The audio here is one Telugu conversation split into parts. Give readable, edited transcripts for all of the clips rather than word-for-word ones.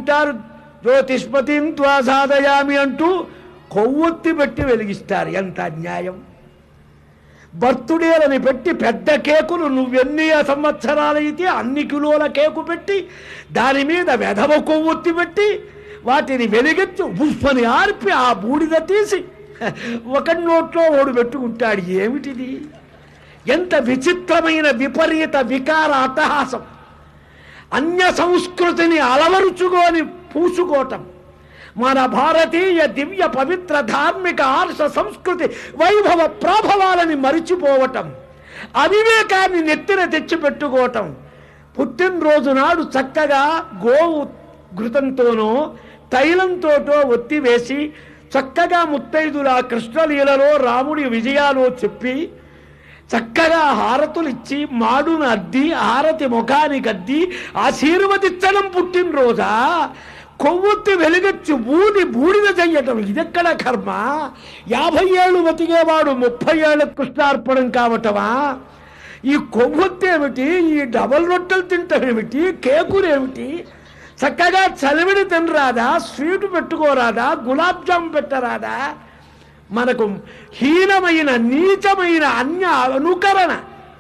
అంటారు. జ్యోతిష్పతిం త్వా సాధయామి అంటూ కొవ్వొత్తి పెట్టి వెలిగిస్తారు. ఎంత అన్యాయం! బర్త్డేలని పెట్టి పెద్ద కేకులు నువ్వెన్ని సంవత్సరాలైతే అన్ని కిలోల కేకు పెట్టి దాని మీద వెధవ కొవ్వొత్తి పెట్టి వాటిని వెలిగించు ఉప్పని ఆర్పి ఆ బూడిద తీసి ఒకటి నోట్లో ఓడు పెట్టుకుంటాడు. ఏమిటిది? ఎంత విచిత్రమైన విపరీత వికార అట్టహాసం! అన్య సంస్కృతిని అలవరుచుకొని పూసుకోవటం, మన భారతీయ దివ్య పవిత్ర ధార్మిక ఆర్ష సంస్కృతి వైభవ ప్రాభవాలని మరిచిపోవటం, అవివేకాన్ని నెత్తిన తెచ్చిపెట్టుకోవటం. పుట్టినరోజు నాడు చక్కగా గోవు ఘృతంతోనో తైలంతోటో ఒత్తివేసి చక్కగా ముత్తైదులా కృష్ణలీలలో రాముడి విజయాలో చెప్పి చక్కగా హారతులు ఇచ్చి మాడును అద్ది హారతి ముఖానికి అద్ది ఆశీర్వదించడం పుట్టినరోజా? కొవ్వొత్తి వెలుగొచ్చి బూడిద చెయ్యటం ఇదెక్కడ కర్మ? 50 ఏళ్ళు బతికేవాడు 30 ఏళ్ళకు కృష్ణార్పణం కావటమా? ఈ కొవ్వొత్తి ఏమిటి? ఈ డబల్ రొట్టెలు తింటామేమిటి? కేకులేమిటి? చక్కగా చలివిడి తినరాదా? స్వీటు పెట్టుకోరాదా? గులాబ్ జామ్ పెట్టరాదా? మనకు హీనమైన నీచమైన అన్య అనుకరణ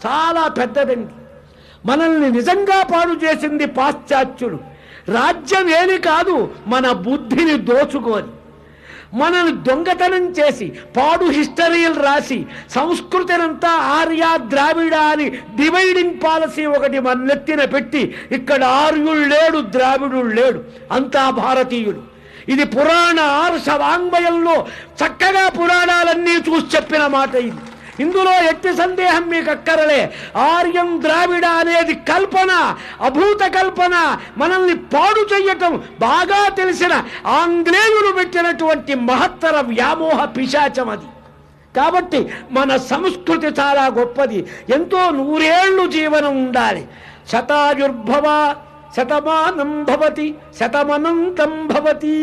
చాలా పెద్దదండి. మనల్ని నిజంగా పాడు చేసింది పాశ్చాత్యులు. రాజ్యం ఏది కాదు, మన బుద్ధిని దోచుకొని మనల్ని దొంగతనం చేసి పాడు హిస్టరీలు రాసి సంస్కృతినంతా ఆర్య ద్రావిడ అని డివైడింగ్ పాలసీ ఒకటి మన నెత్తిన పెట్టి ఇక్కడ ఆర్యుడు లేడు ద్రావిడుడు లేడు, అంతా భారతీయుడు. ఇది పురాణ ఆర్ష వాంగ్మయంలో చక్కగా పురాణాలన్నీ చూసి చెప్పిన మాట ఇది. ఇందులో ఎట్టి సందేహం మీకు అక్కరలే. ఆర్యం ద్రావిడ అనేది కల్పన, అభూత కల్పన, మనల్ని పాడు చెయ్యటం బాగా తెలిసిన ఆంగ్లేయులు పెట్టినటువంటి మహత్తర వ్యామోహ పిశాచం అది. కాబట్టి మన సంస్కృతి చాలా గొప్పది. ఎంతో 100 ఏళ్ళు జీవనం ఉండాలి. శతాయుర్భవ శతమానం భవతి శతమనంతం భవతి.